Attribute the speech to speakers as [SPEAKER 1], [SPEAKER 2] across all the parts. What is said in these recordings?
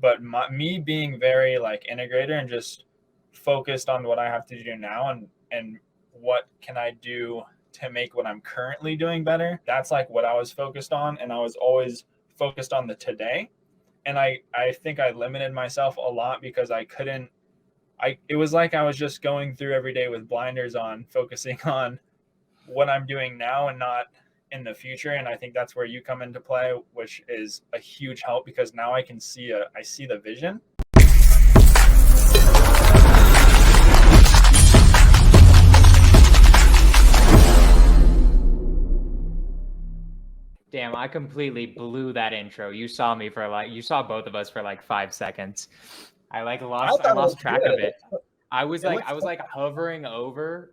[SPEAKER 1] but me being very like integrator and just focused on what I have to do now and what can I do to make what I'm currently doing better. That's like what I was focused on. And I was always focused on the today. And I think I limited myself a lot because it was like I was just going through every day with blinders on, focusing on what I'm doing now and not in the future. And I think that's where you come into play, which is a huge help because now I see the vision.
[SPEAKER 2] Damn, I completely blew that intro. You saw both of us for like 5 seconds. I lost track of it. I was hovering over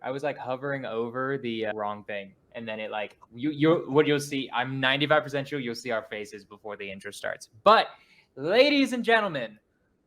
[SPEAKER 2] the wrong thing. And then it like, what you'll see, I'm 95% sure you'll see our faces before the intro starts. But ladies and gentlemen,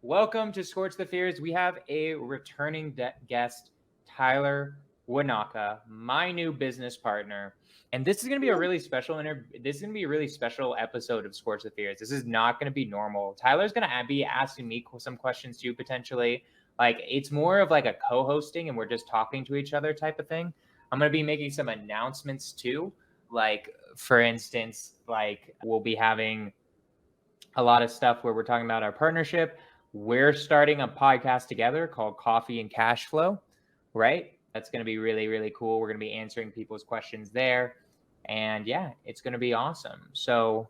[SPEAKER 2] welcome to Skorch The Fear. We have a returning guest, Tyler Uenaka, my new business partner. And this is going to be a really special episode of Skorch The Fear. This is not going to be normal. Tyler's going to be asking me some questions too, potentially. Like, it's more of like a co-hosting and we're just talking to each other type of thing. I'm going to be making some announcements too. Like, for instance, like we'll be having a lot of stuff where we're talking about our partnership. We're starting a podcast together called Coffee and Cash Flow, right? That's going to be really, really cool. We're going to be answering people's questions there. And yeah, it's going to be awesome. So,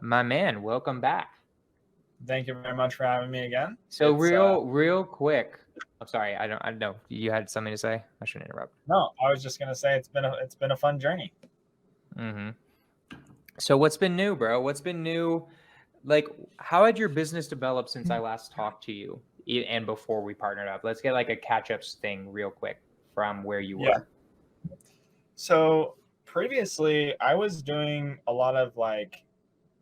[SPEAKER 2] my man, welcome back.
[SPEAKER 1] Thank you very much for having me again.
[SPEAKER 2] So real quick. I'm sorry. I don't know. You had something to say? I shouldn't interrupt.
[SPEAKER 1] No, I was just going to say it's been a fun journey.
[SPEAKER 2] Mm-hmm. So what's been new, bro? What's been new? Like, how had your business developed since I last talked to you and before we partnered up? Let's get like a catch-up thing real quick from where you were.
[SPEAKER 1] So previously I was doing a lot of like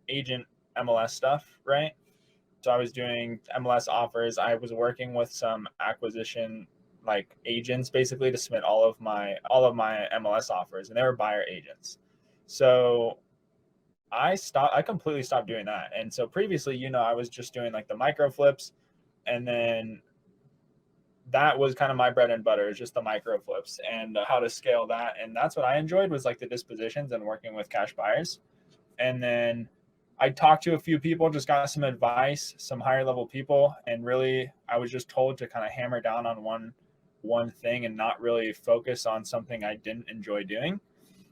[SPEAKER 1] agent MLS stuff, right? So I was doing MLS offers. I was working with some acquisition like agents basically to submit all of my MLS offers, and they were buyer agents. So I completely stopped doing that. And so previously, I was just doing like the micro flips, and then that was kind of my bread and butter, is just the micro flips and how to scale that. And that's what I enjoyed, was like the dispositions and working with cash buyers. And then I talked to a few people, just got some advice, some higher level people. And really, I was just told to kind of hammer down on one thing and not really focus on something I didn't enjoy doing.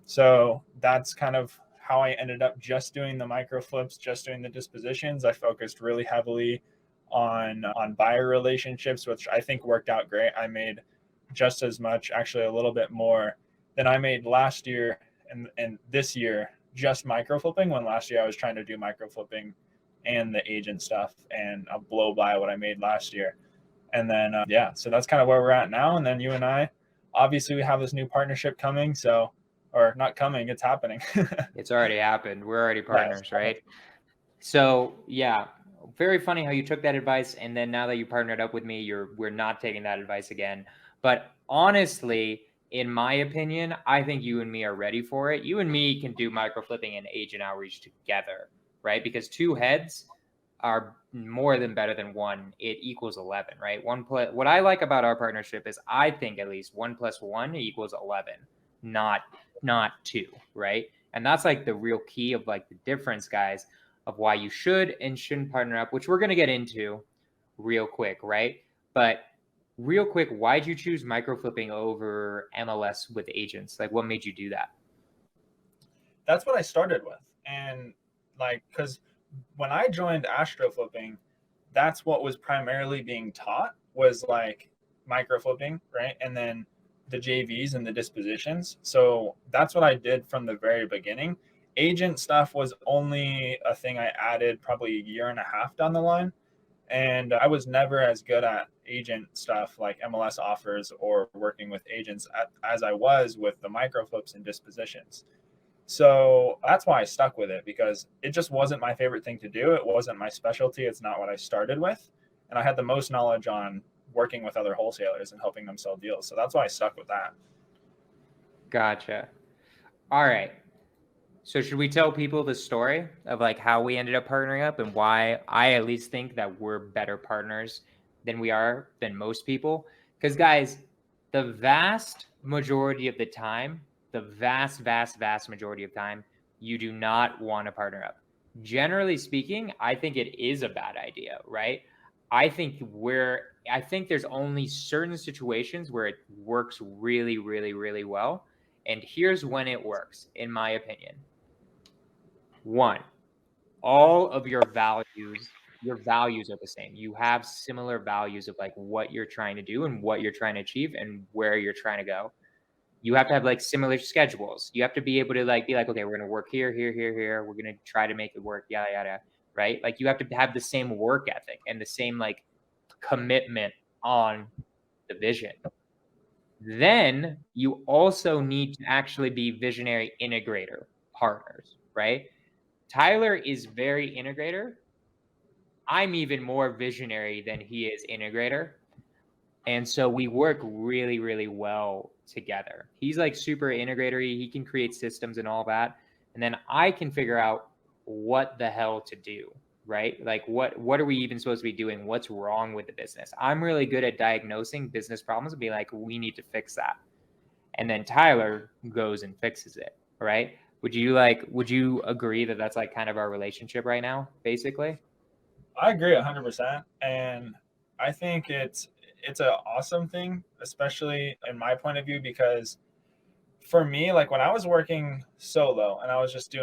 [SPEAKER 1] So that's kind of how I ended up just doing the micro flips, just doing the dispositions. I focused really heavily on buyer relationships, which I think worked out great. I made just as much, actually a little bit more than I made last year and this year, just micro flipping, when last year I was trying to do micro flipping and the agent stuff, and I'll blow by what I made last year. And then, so that's kind of where we're at now. And then you and I, obviously we have this new partnership coming. So, or not coming, it's happening.
[SPEAKER 2] It's already happened. We're already partners, right? So yeah, very funny how you took that advice. And then now that you partnered up with me, we're not taking that advice again. But honestly, in my opinion, I think you and me are ready for it. You and me can do micro flipping and agent outreach together, right? Because 2 heads are more than better than 1. It equals 11, right? What I like about our partnership is I think at least 1 + 1 equals 11, not 2, right? And that's like the real key of like the difference, guys, of why you should and shouldn't partner up, which we're going to get into real quick, right? But real quick, why'd you choose micro flipping over MLS with agents? Like, what made you do that?
[SPEAKER 1] That's what I started with. And like, because when I joined astro flipping, that's what was primarily being taught, was like micro flipping, right? And then the JVs and the dispositions. So that's what I did from the very beginning. Agent stuff was only a thing I added probably a year and a half down the line. And I was never as good at agent stuff like MLS offers or working with agents as I was with the micro flips and dispositions. So that's why I stuck with it, because it just wasn't my favorite thing to do. It wasn't my specialty. It's not what I started with. And I had the most knowledge on working with other wholesalers and helping them sell deals. So that's why I stuck with that.
[SPEAKER 2] Gotcha. All right. So should we tell people the story of like how we ended up partnering up and why I at least think that we're better partners than most people? Because guys, the vast majority of the time, the vast majority of time, you do not want to partner up. Generally speaking, I think it is a bad idea, right? I think there's only certain situations where it works really, really, really well. And here's when it works, in my opinion. One, all of your values are the same. You have similar values of like what you're trying to do and what you're trying to achieve and where you're trying to go. You have to have like similar schedules. You have to be able to like be like, okay, we're gonna work here, here, here, here. We're gonna try to make it work, yada yada. Right? Like you have to have the same work ethic and the same like commitment on the vision. Then you also need to actually be visionary integrator partners, right? Tyler is very integrator. I'm even more visionary than he is integrator. And so we work really, really well together. He's like super integratory. He can create systems and all that. And then I can figure out what the hell to do, right? Like what are we even supposed to be doing? What's wrong with the business? I'm really good at diagnosing business problems and be like, we need to fix that. And then Tyler goes and fixes it, right? Would you agree that that's like kind of our relationship right now, basically?
[SPEAKER 1] I agree 100%, and I think it's an awesome thing, especially in my point of view, because for me, like when I was working solo and I was just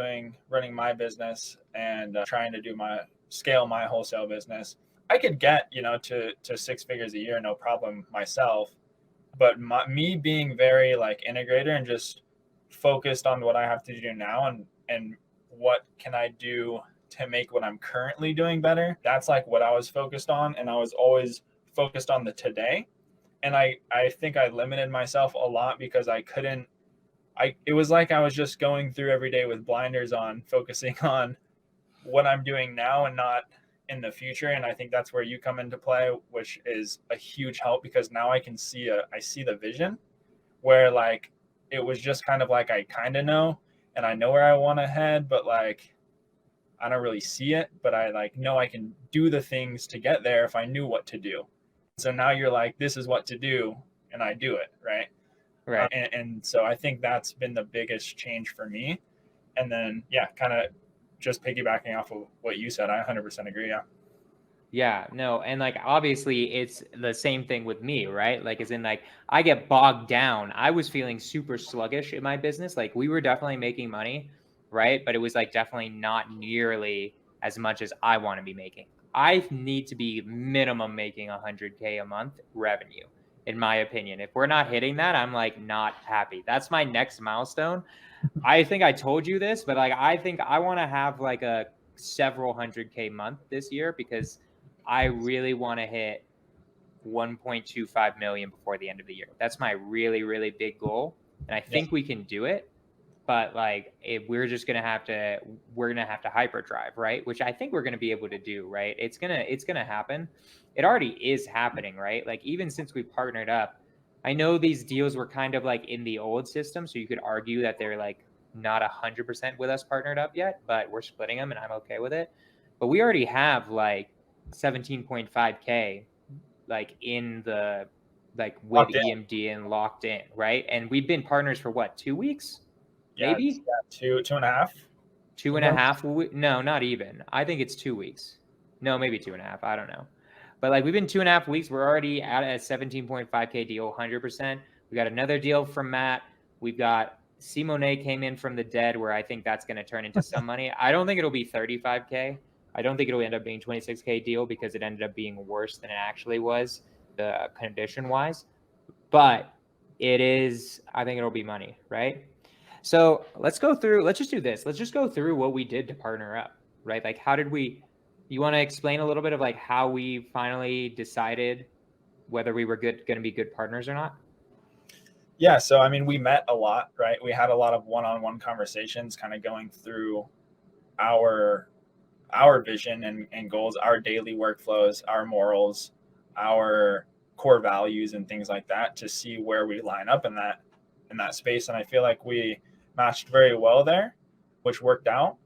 [SPEAKER 1] running my business and trying to do my scale my wholesale business, I could get to six figures a year, no problem myself. But me being very like integrator and just focused on what I have to do now and what can I do to make what I'm currently doing better. That's like what I was focused on, and I was always focused on the today. And I think I limited myself a lot because I couldn't. It was like I was just going through every day with blinders on, focusing on what I'm doing now and not in the future. And I think that's where you come into play, which is a huge help because now I see the vision where like it was just kind of like I kind of know and I know where I want to head, but like I don't really see it, but I like know I can do the things to get there if I knew what to do. So now you're like, this is what to do, and I do it, right?
[SPEAKER 2] Right.
[SPEAKER 1] And so I think that's been the biggest change for me. And then, yeah, kind of just piggybacking off of what you said, I 100% agree. Yeah.
[SPEAKER 2] Yeah, no, and like obviously it's the same thing with me, right? Like as in like I get bogged down. I was feeling super sluggish in my business. Like we were definitely making money, right? But it was like definitely not nearly as much as I want to be making. I need to be minimum making 100K a month revenue, in my opinion. If we're not hitting that, I'm like not happy. That's my next milestone. I think I told you this, but like I think I want to have like a several 100K month this year because I really want to hit 1.25 million before the end of the year. That's my really, really big goal. And I think we can do it. But like we're gonna have to hyperdrive, right? Which I think we're gonna be able to do, right? It's gonna happen. It already is happening, right? Like even since we partnered up, I know these deals were kind of like in the old system, so you could argue that they're like not 100% with us partnered up yet, but we're splitting them and I'm okay with it. But we already have like 17.5K like in the like with EMD and locked in, right? And we've been partners for what, 2 weeks? Maybe
[SPEAKER 1] two and a half.
[SPEAKER 2] 2.5. No, not even. I think it's 2 weeks. No, maybe 2.5. I don't know. But like we've been 2.5 weeks. We're already at a 17.5K deal, 100%. We got another deal from Matt. We've got Simone came in from the dead, where I think that's going to turn into some money. I don't think it'll be 35K. I don't think it'll end up being 26K deal because it ended up being worse than it actually was, the condition wise. But it is. I think it'll be money, right? So let's just do this. Let's just go through what we did to partner up, right? Like, you want to explain a little bit of like how we finally decided whether we were going to be good partners or not?
[SPEAKER 1] Yeah. So, I mean, we met a lot, right? We had a lot of one-on-one conversations kind of going through our, our vision and goals, our daily workflows, our morals, our core values and things like that to see where we line up in that space. And I feel like we matched very well there. which worked out.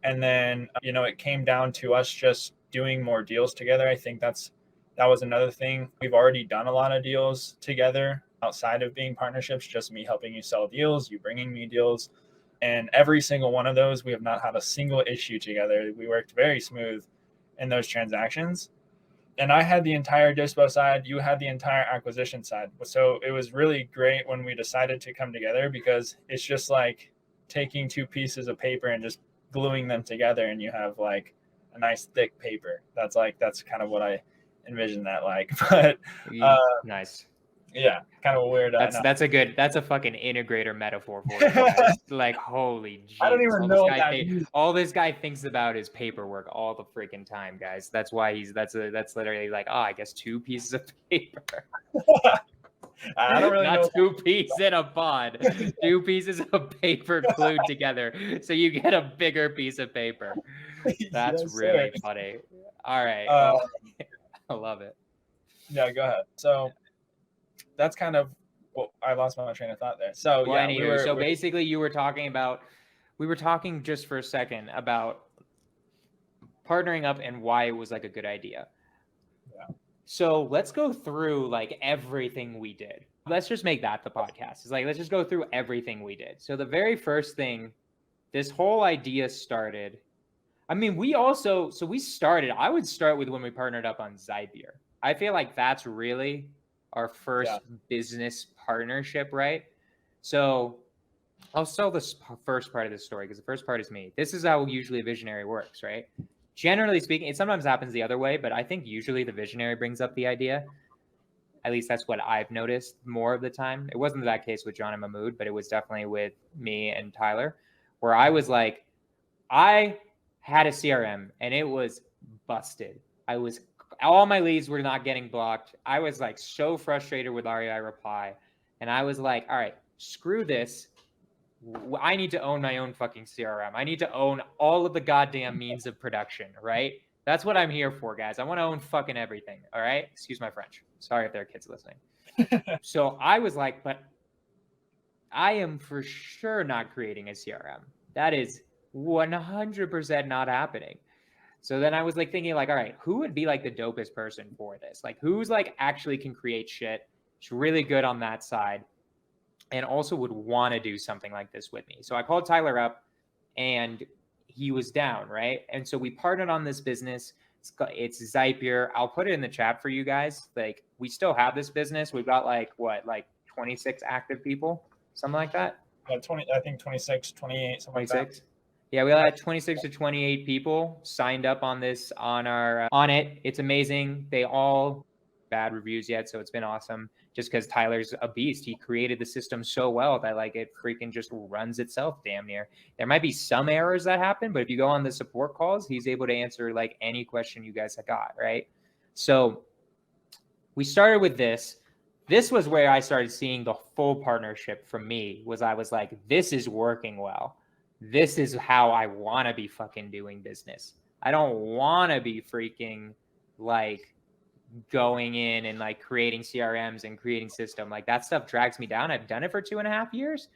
[SPEAKER 1] And then, it came down to us just doing more deals together. I think that was another thing. We've already done a lot of deals together outside of being partnerships, just me helping you sell deals, you bringing me deals. And every single one of those, we have not had a single issue together. We worked very smooth in those transactions. And I had the entire dispo side, you had the entire acquisition side. So it was really great when we decided to come together, because it's just like taking two pieces of paper and just gluing them together, and you have like a nice thick paper. That's kind of what I envision that like. But
[SPEAKER 2] nice.
[SPEAKER 1] Yeah, kind of weird.
[SPEAKER 2] That's a fucking integrator metaphor for it, guys. Like, holy jeez.
[SPEAKER 1] I don't even know what that means.
[SPEAKER 2] All this guy thinks about is paperwork all the freaking time, guys. That's why that's literally like, I guess 2 pieces of paper.
[SPEAKER 1] I don't really know.
[SPEAKER 2] Not 2 pieces in a pod. 2 pieces of paper glued together, so you get a bigger piece of paper. That's
[SPEAKER 1] Yes,
[SPEAKER 2] really
[SPEAKER 1] sir.
[SPEAKER 2] funny. All right, I love it.
[SPEAKER 1] Yeah, go ahead. So that's kind of I lost my train of thought there. So
[SPEAKER 2] well,
[SPEAKER 1] yeah,
[SPEAKER 2] basically we were talking just for a second about partnering up and why it was like a good idea.
[SPEAKER 1] Yeah.
[SPEAKER 2] So let's go through like everything we did. Let's just make that the podcast. It's like, let's just go through everything we did. So the very first thing, this whole idea started. I mean, we started, I would start with when we partnered up on Zypier. I feel like that's really our first business partnership, right? So I'll sell this first part of the story, because the first part is me. This is how usually a visionary works, right? Generally speaking, it sometimes happens the other way, but I think usually the visionary brings up the idea. At least that's what I've noticed more of the time. It wasn't that case with John and Mahmood, but it was definitely with me and Tyler, where I was like, I had a CRM and it was busted. All my leads were not getting blocked. I was like so frustrated with REI reply. And I was like, all right, screw this. I need to own my own fucking CRM. I need to own all of the goddamn means of production, right? That's what I'm here for, guys. I want to own fucking everything, all right? Excuse my French. Sorry if there are kids listening. So I was like, but I am for sure not creating a CRM. That is 100% not happening. So then I was like thinking like, all right, who would be like the dopest person for this? Like who's like actually can create shit? It's really good on that side and also would want to do something like this with me. So I called Tyler up and he was down, right? And so we partnered on this business. It's Zypier. I'll put it in the chat for you guys. Like we still have this business. We've got like 26 active people, something like that.
[SPEAKER 1] 20, I think 26, 28, something 26. Like that.
[SPEAKER 2] Yeah, we had 26 to 28 people signed up on this on it. It's amazing. They all bad reviews yet, so it's been awesome. Just because Tyler's a beast, he created the system so well that like it freaking just runs itself damn near. There might be some errors that happen, but if you go on the support calls, he's able to answer like any question you guys have got, right? So we started with this. This was where I started seeing the full partnership from me. I was like, this is working well. This is how I want to be fucking doing business. I don't want to be freaking like going in and like creating CRMs and creating system. Like that stuff drags me down. I've done it for 2.5 years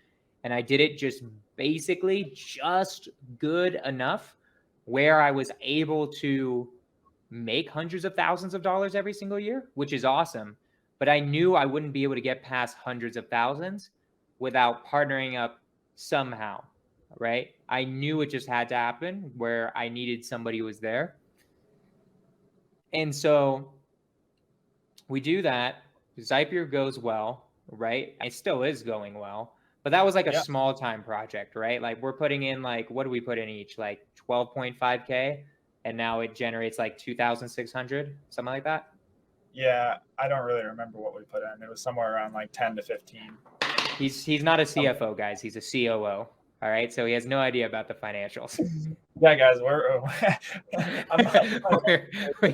[SPEAKER 2] and I did it just basically just good enough where I was able to make hundreds of thousands of dollars every single year, which is awesome. But I knew I wouldn't be able to get past hundreds of thousands without partnering up somehow. Right? I knew it just had to happen where I needed somebody who was there. And so we do that. Zypier goes well, right? It still is going well, but that was like a small time project, right? Like we're putting in like, what do we put in each? Like 12.5K. And now it generates like 2,600, something like that.
[SPEAKER 1] Yeah. I don't really remember what we put in. It was somewhere around like 10 to 15.
[SPEAKER 2] He's not a CFO, guys. He's a COO. All right, so he has no idea about the financials.
[SPEAKER 1] Yeah, guys,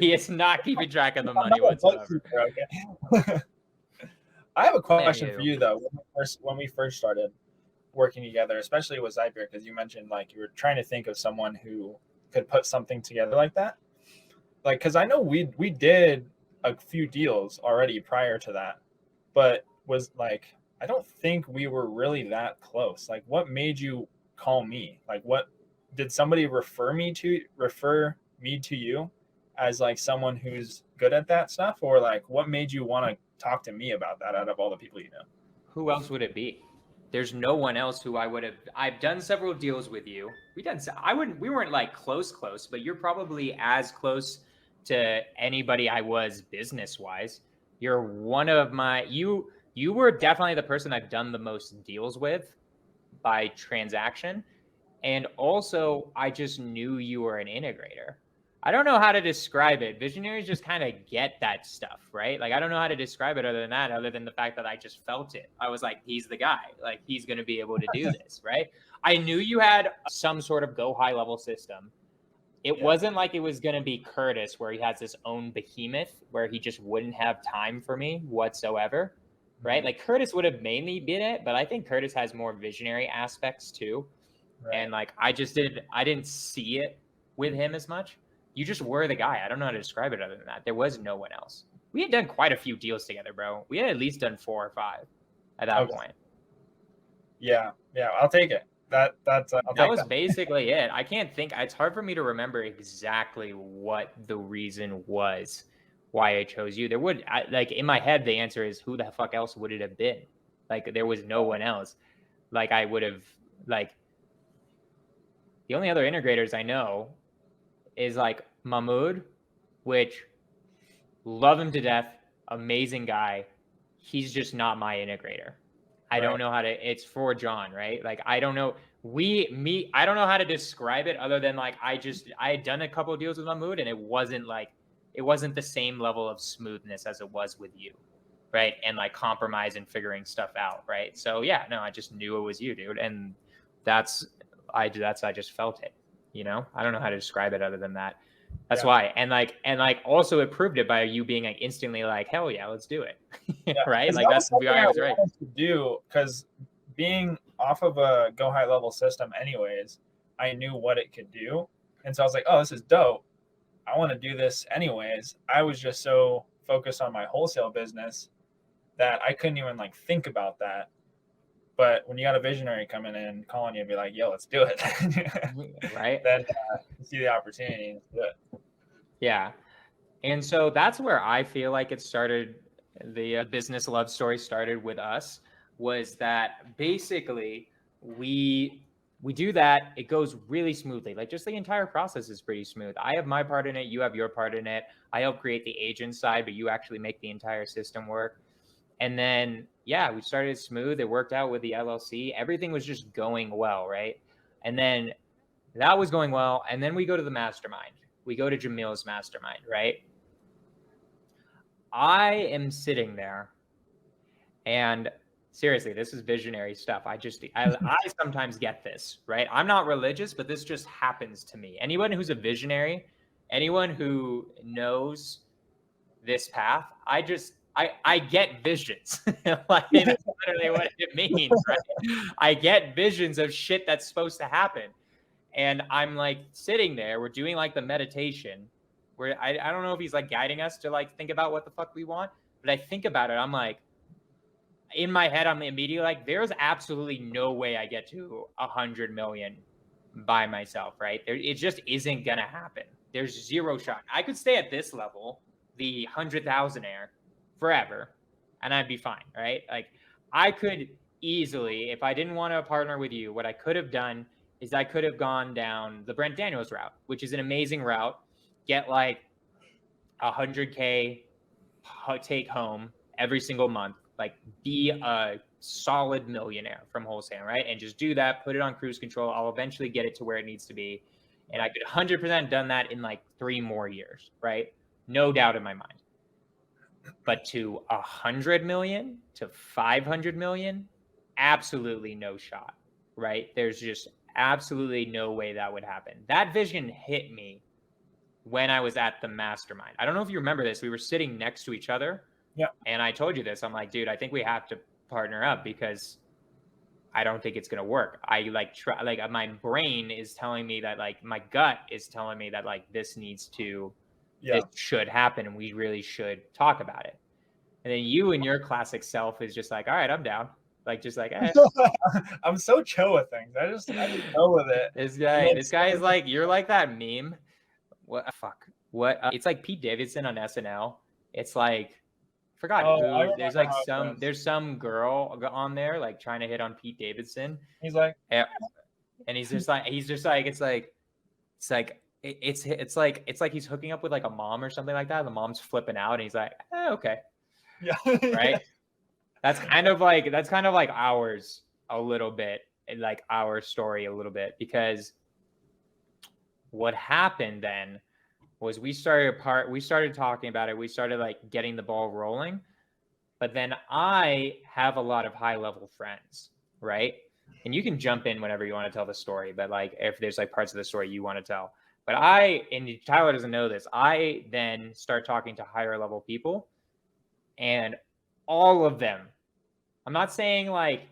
[SPEAKER 2] he is not keeping track of the money whatsoever.
[SPEAKER 1] Okay. I have a question for you though. When we first started working together, especially with Zypier, because you mentioned like you were trying to think of someone who could put something together like that. Like, because I know we did a few deals already prior to that, but was like, I don't think we were really that close. Like, what made you call me? Like, what did somebody refer me to you as like someone who's good at that stuff, or like what made you want to talk to me about that out of all the people you know?
[SPEAKER 2] Who else would it be? There's no one else who I would have. I've done several deals with you. We weren't like close, but you're probably as close to anybody I was business wise. You're one of my, you were definitely the person I've done the most deals with by transaction. And also, I just knew you were an integrator. I don't know how to describe it. Visionaries just kind of get that stuff, right? Like, I don't know how to describe it other than the fact that I just felt it. I was like, he's the guy. Like, he's going to be able to do this, right? I knew you had some sort of go high level system. It wasn't like it was going to be Curtis, where he has his own behemoth, where he just wouldn't have time for me whatsoever, right? Like, Curtis would have mainly been it, but I think Curtis has more visionary aspects too. Right. And like, I didn't see it with him as much. You just were the guy. I don't know how to describe it other than that. There was no one else. We had done quite a few deals together, bro. We had at least done 4 or 5 at that point.
[SPEAKER 1] Yeah. I'll take it. That
[SPEAKER 2] was basically it. I can't think. It's hard for me to remember exactly what the reason was why I chose you. Like in my head, the answer is, who the fuck else would it have been? Like, there was no one else. Like, I would have, like, the only other integrators I know is like Mahmoud, which love him to death, amazing guy. He's just not my integrator. I don't know how to, it's for John, right? Like, I don't know. I don't know how to describe it other than like, I had done a couple of deals with Mahmoud, and it wasn't the same level of smoothness as it was with you, right? And like compromise and figuring stuff out, right? So yeah, no, I just knew it was you, dude. And I just felt it, you know? I don't know how to describe it other than that. That's why. And also it proved it by you being like instantly like, hell yeah, let's do it. Right? Like, that's why I was right
[SPEAKER 1] to do, because being off of a go high level system anyways, I knew what it could do. And so I was like, oh, this is dope. I want to do this anyways. I was just so focused on my wholesale business that I couldn't even like think about that. But when you got a visionary coming in, calling you and be like, yo, let's do it.
[SPEAKER 2] Right.
[SPEAKER 1] Then you see the opportunity.
[SPEAKER 2] Yeah. And so that's where I feel like it started. The business love story started with us, was that basically we do that. It goes really smoothly. Like, just the entire process is pretty smooth. I have my part in it. You have your part in it. I help create the agent side, but you actually make the entire system work. And then, yeah, we started smooth. It worked out with the LLC. Everything was just going well, right? And then that was going well. And then we go to the mastermind. We go to Jamil's mastermind, right? I am sitting there, and seriously, this is visionary stuff. I sometimes get this, right? I'm not religious, but this just happens to me. Anyone who's a visionary, anyone who knows this path, I get visions. Like, that's literally what it means, right? I get visions of shit that's supposed to happen. And I'm like sitting there, we're doing like the meditation where I don't know if he's like guiding us to like think about what the fuck we want, but I think about it. I'm like, in my head, I'm immediately like, there's absolutely no way I get to 100 million by myself, right? It just isn't going to happen. There's zero shot. I could stay at this level, the 100,000-aire, forever, and I'd be fine, right? Like, I could easily, if I didn't want to partner with you, what I could have done is I could have gone down the Brent Daniels route, which is an amazing route. Get like 100K take home every single month, like be a solid millionaire from wholesaling, right? And just do that, put it on cruise control. I'll eventually get it to where it needs to be. And I could 100% done that in like 3 more years, right? No doubt in my mind. But to 100 million, to 500 million, absolutely no shot, right? There's just absolutely no way that would happen. That vision hit me when I was at the mastermind. I don't know if you remember this. We were sitting next to each other.
[SPEAKER 1] Yeah.
[SPEAKER 2] And I told you this. I'm like, dude, I think we have to partner up because I don't think it's going to work. I my brain is telling me that, like, my gut is telling me that, like, this should happen and we really should talk about it. And then you and your classic self is just like, all right, I'm down. Like, just like,
[SPEAKER 1] I'm so chill with things. I just go with it.
[SPEAKER 2] this guy is like, you're like that meme. What fuck? What? It's like Pete Davidson on SNL. It's like, forgot
[SPEAKER 1] Oh, I
[SPEAKER 2] who. There's
[SPEAKER 1] remember
[SPEAKER 2] like
[SPEAKER 1] how it goes.
[SPEAKER 2] there's some girl on there like trying to hit on Pete Davidson.
[SPEAKER 1] He's like,
[SPEAKER 2] And he's just like it's like he's hooking up with like a mom or something like that. The mom's flipping out, and he's like, okay,
[SPEAKER 1] yeah,
[SPEAKER 2] right. That's kind of like ours a little bit, like our story a little bit, because what happened then was we started talking about it. We started like getting the ball rolling, but then I have a lot of high level friends, right? And you can jump in whenever you want to tell the story, but like if there's like parts of the story you want to tell. But and Tyler doesn't know this, I then start talking to higher level people, and all of them, I'm not saying like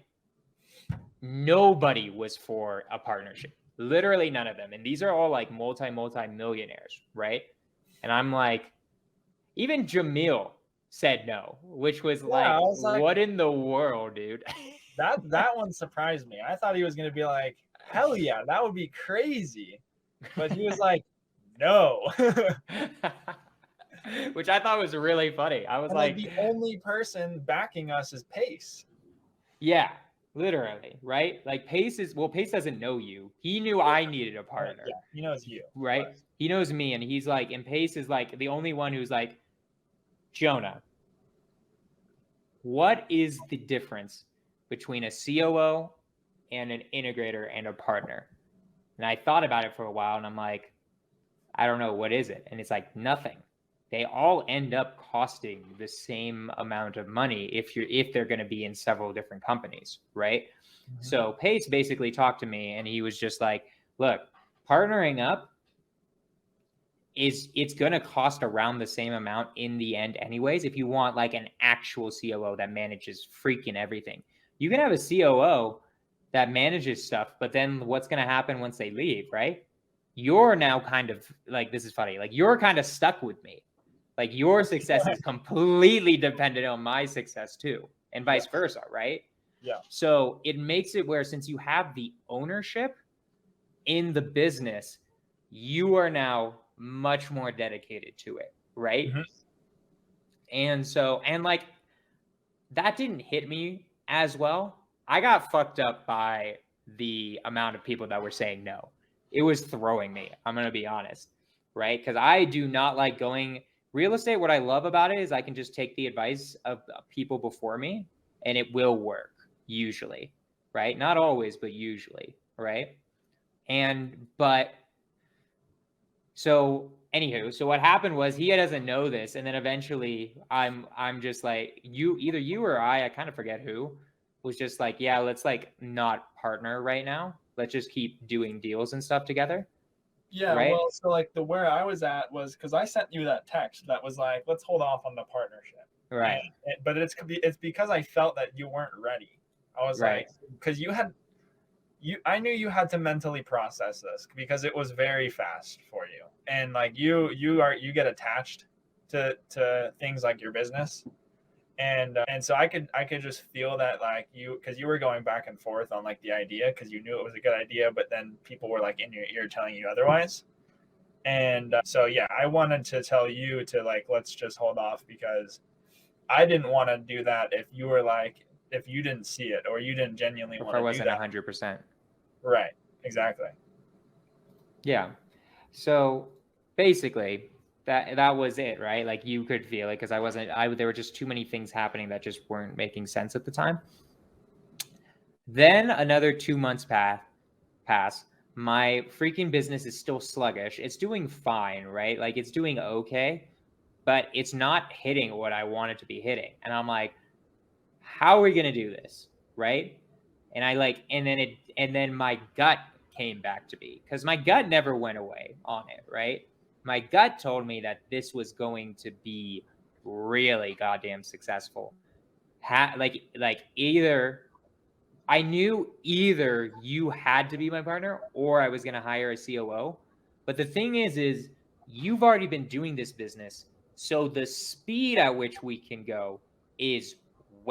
[SPEAKER 2] nobody was for a partnership. Literally none of them. And these are all like multi-millionaires, right? And I'm like, even Jamil said no, which was like, what in the world, dude?
[SPEAKER 1] that one surprised me. I thought he was gonna be like, hell yeah, that would be crazy. But he was like, no.
[SPEAKER 2] Which I thought was really funny. I was like,
[SPEAKER 1] the only person backing us is Pace.
[SPEAKER 2] Yeah, literally, right? Like Pace doesn't know you. He knew I needed a partner.
[SPEAKER 1] Yeah, he knows you.
[SPEAKER 2] Right? But he knows me, and he's like, and Pace is like the only one who's like, Jonah, what is the difference between a COO and an integrator and a partner? And I thought about it for a while, and I'm like, I don't know, what is it? And it's like nothing. They all end up costing the same amount of money if they're going to be in several different companies, right? Mm-hmm. So Pace basically talked to me, and he was just like, look, partnering up it's going to cost around the same amount in the end anyways, if you want like an actual COO that manages freaking everything. You can have a COO that manages stuff, but then what's going to happen once they leave, right? You're now kind of like, this is funny, like you're kind of stuck with me. Like your success is completely dependent on my success too, and vice versa, right?
[SPEAKER 1] Yeah.
[SPEAKER 2] So it makes it where, since you have the ownership in the business, you are now much more dedicated to it, right? Mm-hmm. And so, and like that didn't hit me as well. I got fucked up by the amount of people that were saying no. It was throwing me, I'm going to be honest, right? Because I do not like going real estate. What I love about it is I can just take the advice of people before me, and it will work usually, right? Not always, but usually, right? So anywho, so what happened was he doesn't know this, and then eventually I'm just like, either you or I kind of forget who, was just like, yeah, let's like not partner right now. Let's just keep doing deals and stuff together.
[SPEAKER 1] Yeah, right? Well, so like where I was at was, because I sent you that text that was like, let's hold off on the partnership.
[SPEAKER 2] Right.
[SPEAKER 1] But it's because I felt that you weren't ready. I was right. Like, because I knew you had to mentally process this because it was very fast for you. And like you get attached to things like your business. And so I could just feel that, like, because you were going back and forth on like the idea, because you knew it was a good idea, but then people were like in your ear telling you otherwise. And so yeah, I wanted to tell you to like, let's just hold off, because I didn't want to do that if you didn't see it, or you didn't genuinely want to do that.
[SPEAKER 2] I wasn't 100%.
[SPEAKER 1] Right. Exactly.
[SPEAKER 2] Yeah. So basically, that was it, right? Like you could feel it, because there were just too many things happening that just weren't making sense at the time. Then another 2 months pass. My freaking business is still sluggish. It's doing fine, right? Like it's doing okay, but it's not hitting what I want it to be hitting. And I'm like, how are we going to do this? Right. And then my gut came back to me, because my gut never went away on it. Right. My gut told me that this was going to be really goddamn successful. I knew either you had to be my partner or I was going to hire a COO. But the thing is you've already been doing this business. So the speed at which we can go is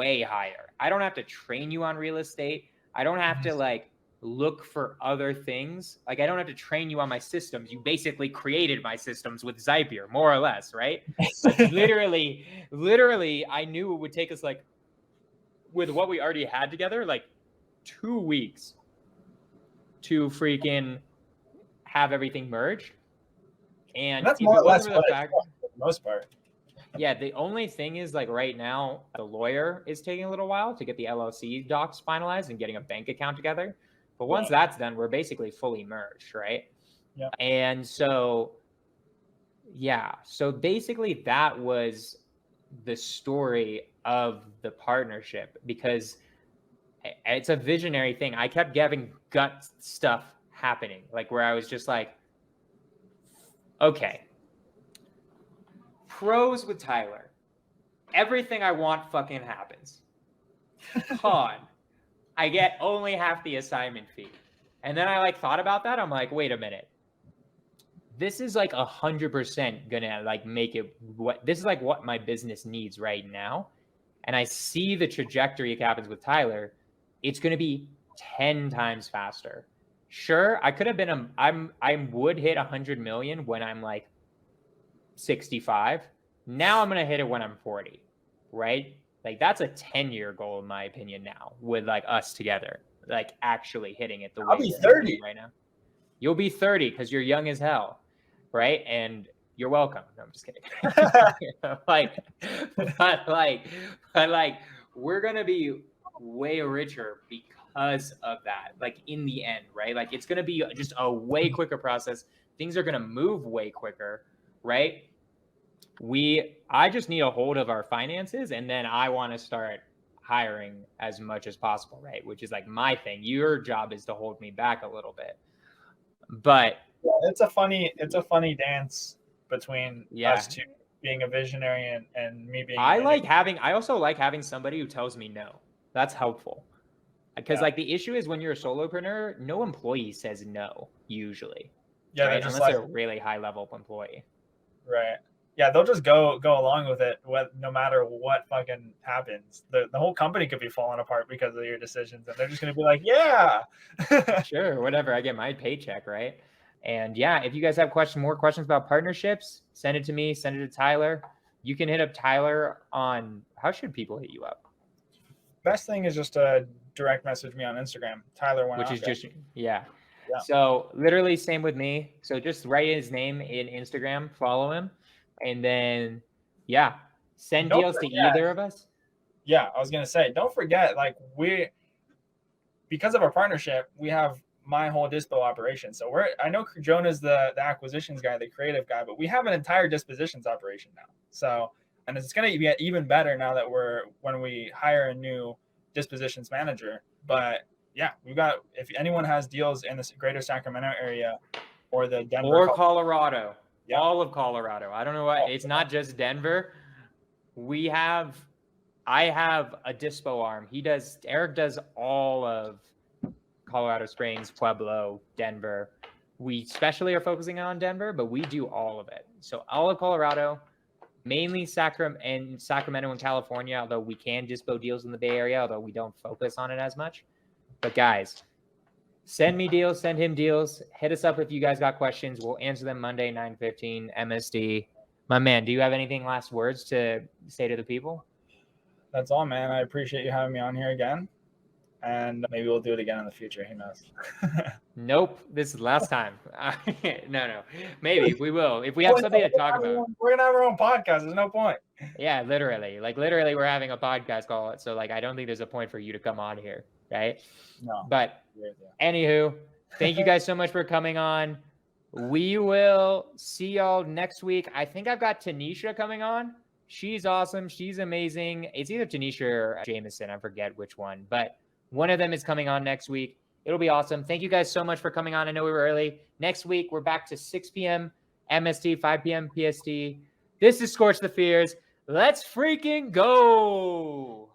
[SPEAKER 2] way higher. I don't have to train you on real estate. I don't have to like look for other things. Like I don't have to train you on my systems. You basically created my systems with Zapier, more or less, right? Like literally, I knew it would take us like, with what we already had together, like 2 weeks to freaking have everything merged. And
[SPEAKER 1] that's
[SPEAKER 2] if
[SPEAKER 1] more
[SPEAKER 2] it
[SPEAKER 1] or less
[SPEAKER 2] wasn't for the fact,
[SPEAKER 1] for the most part.
[SPEAKER 2] yeah, the only thing is like right now, the lawyer is taking a little while to get the LLC docs finalized and getting a bank account together. But once that's done, we're basically fully merged, right?
[SPEAKER 1] Yeah.
[SPEAKER 2] And so, yeah, so basically that was the story of the partnership, because it's a visionary thing. I kept having gut stuff happening, like where I was just like, okay, pros with Tyler, everything I want fucking happens. Con, I get only half the assignment fee. And then I like thought about that. I'm like, wait a minute. This is like 100% gonna like make it what this is like what my business needs right now. And I see the trajectory it happens with Tyler. It's gonna be 10 times faster. Sure, I could have been I would hit 100 million when I'm like 65. Now I'm gonna hit it when I'm 40, right? Like that's a 10-year goal in my opinion now, with like us together, like actually hitting it the way
[SPEAKER 1] I'll be
[SPEAKER 2] we're
[SPEAKER 1] 30
[SPEAKER 2] right now. You'll be 30 because you're young as hell, right? And you're welcome. No, I'm just kidding. but we're gonna be way richer because of that. Like in the end, right? Like it's gonna be just a way quicker process. Things are gonna move way quicker, right? I just need a hold of our finances, and then I want to start hiring as much as possible, right? Which is like my thing. Your job is to hold me back a little bit. But
[SPEAKER 1] it's a funny dance between us two, being a visionary and me being.
[SPEAKER 2] I also like having somebody who tells me no. That's helpful. Because like the issue is when you're a solopreneur, no employee says no usually.
[SPEAKER 1] Yeah,
[SPEAKER 2] right?
[SPEAKER 1] they're just
[SPEAKER 2] unless they're a really high level employee.
[SPEAKER 1] Right. Yeah, they'll just go along with it no matter what fucking happens. The whole company could be falling apart because of your decisions, and they're just gonna be like, yeah.
[SPEAKER 2] Sure, whatever. I get my paycheck, right? And yeah, if you guys have more questions about partnerships, send it to me, send it to Tyler. You can hit up Tyler on, how should people hit you up?
[SPEAKER 1] Best thing is just to direct message me on Instagram, Tyler Uenaka.
[SPEAKER 2] Which is just, yeah. So literally same with me. So just write his name in Instagram, follow him, and then send deals to either of us.
[SPEAKER 1] Yeah, I was gonna say, don't forget, like because of our partnership, we have my whole dispo operation. So I know Jonah's the acquisitions guy, the creative guy, but we have an entire dispositions operation now. So, and it's going to get even better now that when we hire a new dispositions manager. But yeah, we've got, if anyone has deals in the greater Sacramento area or the Denver
[SPEAKER 2] or Colorado, all of Colorado. I don't know why it's not just Denver. I have a dispo arm. Eric does all of Colorado Springs, Pueblo, Denver. We especially are focusing on Denver, but we do all of it. So all of Colorado, mainly Sacramento and California, although we can dispo deals in the Bay Area, although we don't focus on it as much. But guys, send me deals, send him deals. Hit us up if you guys got questions. We'll answer them Monday, 9:15, MSD. My man, do you have anything last words to say to the people? That's all, man. I appreciate you having me on here again. And maybe we'll do it again in the future. Who knows? Nope. This is the last time. No. Maybe we will. If we have something to talk about. We're going to have our own podcast. There's no point. Yeah, literally. Like, literally, we're having a podcast call. So, like, I don't think there's a point for you to come on here. Right? No. But, anywho, thank you guys so much for coming on. We will see y'all next week. I think I've got Tanisha coming on. She's awesome. She's amazing. It's either Tanisha or Jameson. I forget which one. But one of them is coming on next week. It'll be awesome. Thank you guys so much for coming on. I know we were early. Next week, we're back to 6 p.m. MST, 5 p.m. PST. This is Skorch The Fears. Let's freaking go.